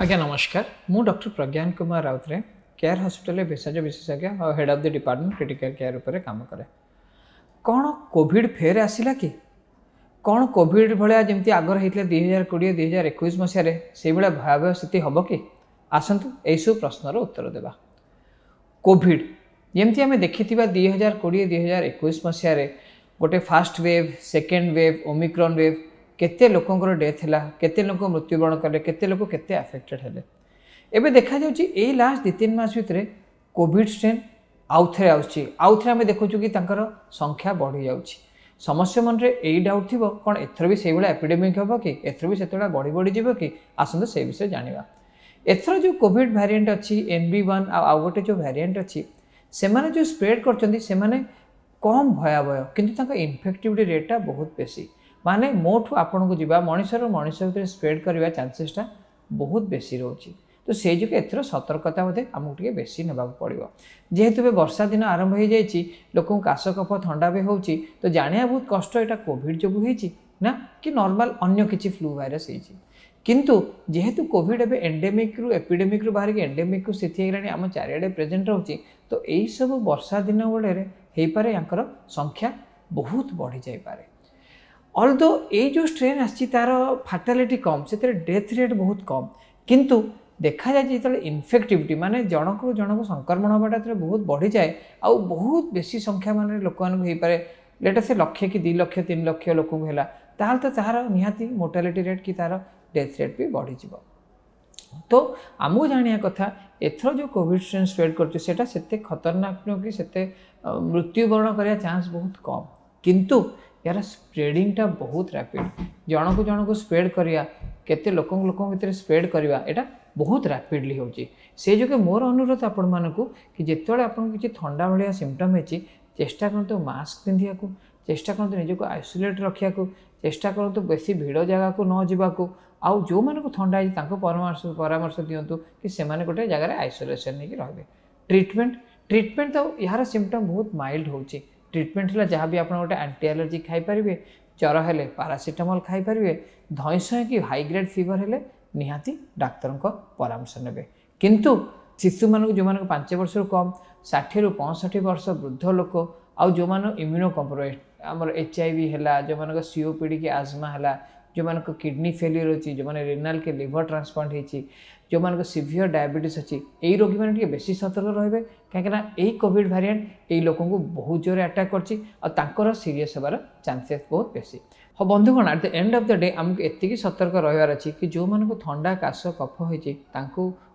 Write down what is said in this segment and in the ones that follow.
आज्ञा नमस्कार मु डॉक्टर प्रज्ञान कुमार राउतरे केयर हॉस्पिटल भेषज विशेषज्ञ और head of the department critical care उपर काम करे। कौन कोविड फेर आसला कि कौन कोविड भाया जमी आगर होता 2020-2021 मसीह से भाया भयावह स्थिति हम कि आसतु यू प्रश्नर उत्तर देवा। कोविड जमी आम देखी 2020-2021 मसीह गोटे fast wave second wave Omicron wave केते लोकंर डेथ है केते लोक मृत्युवरण कले केते लोक केते अफेक्टेड हेले। एबे देखा जाउची एई लास्ट 2-3 मास भितरे कोविड स्ट्रेन आउ थे आम देखु कि तांकर संख्या बढ़ी जाउची। समस्या मन रे एई डाउट थिबो कोन एथर भी सेई भला एपिडेमिक हबो कि एथर भी सेतोला बढ़ी बढ़ी जिवो कि आसंत से विषय जानिबा। एथर जो कोविड वेरिएंट अच्छी NB1 आ गोटे जो वेरिएंट अच्छी से माने जो स्प्रेड करचंदी से माने कम भयावह किंतु तांका इन्फेक्टिविटी रेटा बहुत बेसी माने मोठू आपन को जीवा मनुष्य मनुष्य भीतर स्प्रेड करवा चांसेसटा बहुत बेसी रोची। तो से जो एथर सतर्कता बोधे आमको टे बेसी ना पड़ो जेहेतु वर्षा दिन आरंभ हो जाए लोक काश कफ थंडा भी होची तो जानिया बहुत कष्ट यहाँ कोविड जो ना कि नॉर्मल अन्य किसी फ्लू वायरस किंतु जेहेतु कोविड एबे एंडेमिक रु एपिडेमिक रु बाहर एंडेमिक को स्थिति है आम चारिड़े प्रेजेंट रोची तो यही सब वर्षा दिन बेले हो पारे यांकर संख्या बहुत बढ़ी जापे। ऑल्दो ये जो स्ट्रेन आसी तार फाटालिटी कम से डेथ रेट बहुत कम किंतु देखा जाए जो इनफेक्टिविटी माने जनक जनक संक्रमण हवाटा बहुत बढ़ी जाए आ बहुत बेसी संख्या मान लोक मानते लेट से 1,00,000 कि 2,00,000 3,00,000 लोक है तो तार निहाती मोर्टालिटी रेट कि तार डेथ रेट भी बढ़ी जाव। तो आमको जाना कथा एथर जो कोविड स्ट्रेन स्प्रेड करते खतरनाक नुह कि मृत्युवरण करने चांस बहुत कम किंतु यार स्प्रेडिंगटा बहुत रैपिड जनक जनक स्प्रेड करिया केते लोक भीतर स्प्रेड करिया एटा बहुत रैपिडली होची। से जो मोर अनुरोध आपण मानकू कि जितेबाला आपन किसी थंडा भाया सिम्पटम होती चेष्टा करते मास्क पिंधिया को चेष्टा करते निजक आइसोलेट रखा चेष्टा करते बेसी भिड़ जगह को न जावाक आउ जो मानक थंडा है परामर्श दिंतु कि से गोटे जगह आइसोलेसन नहीं रहे। ट्रिटमेंट तो यार सिम्पटम बहुत माइल्ड होची ट्रिटमेंट है जहाँ भी आप गोटे एंटी एलर्जी खाईपारे ज्वर हेले पारासीटामोल खाईपारे धईस कि हाई ग्रेड फीवर हेले निहाती डाक्तर परामर्श ने किंतु शिशु मानक जो 5 वर्ष कम 60 ରୁ 65 वर्ष वृद्ध लोक आउ जो मान इम्यूनो कम्प्रोमाइज आमर HIV है जो मान COPD की आजमा है जो मान किडनी फेलियर अच्छी जो मैंने रेनाल के लिवर ट्रांसप्लांट होती जो मान सिवियर डायबिटीज अच्छी यही रोगी मैंने बेसी सतर्क रहे कहीं कोविड वेरिएंट यही लोक बहुत जोर अटैक कर सीरीयस होबार चांसेस बहुत बेसी। हाँ बंधुगण at the end of the day आमको एति सतर्क रहार अच्छी कि जो मानक थंडा काश कफ होती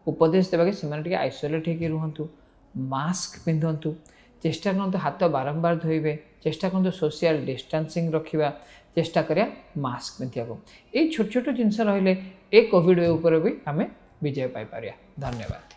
उपदेश देवा कि आइसोलेट होकर रुहतु मास्क पिंधतु चेष्टा करते हाथ बारंबार धोइबे चेष्टा करते सोशल डिस्टेंसिंग रखा चेष्टा करिया मास्क पिंधिया ये छोट छोट जिनस रहिले ए कोविड उपर भी आम विजय पाई पारिया। धन्यवाद।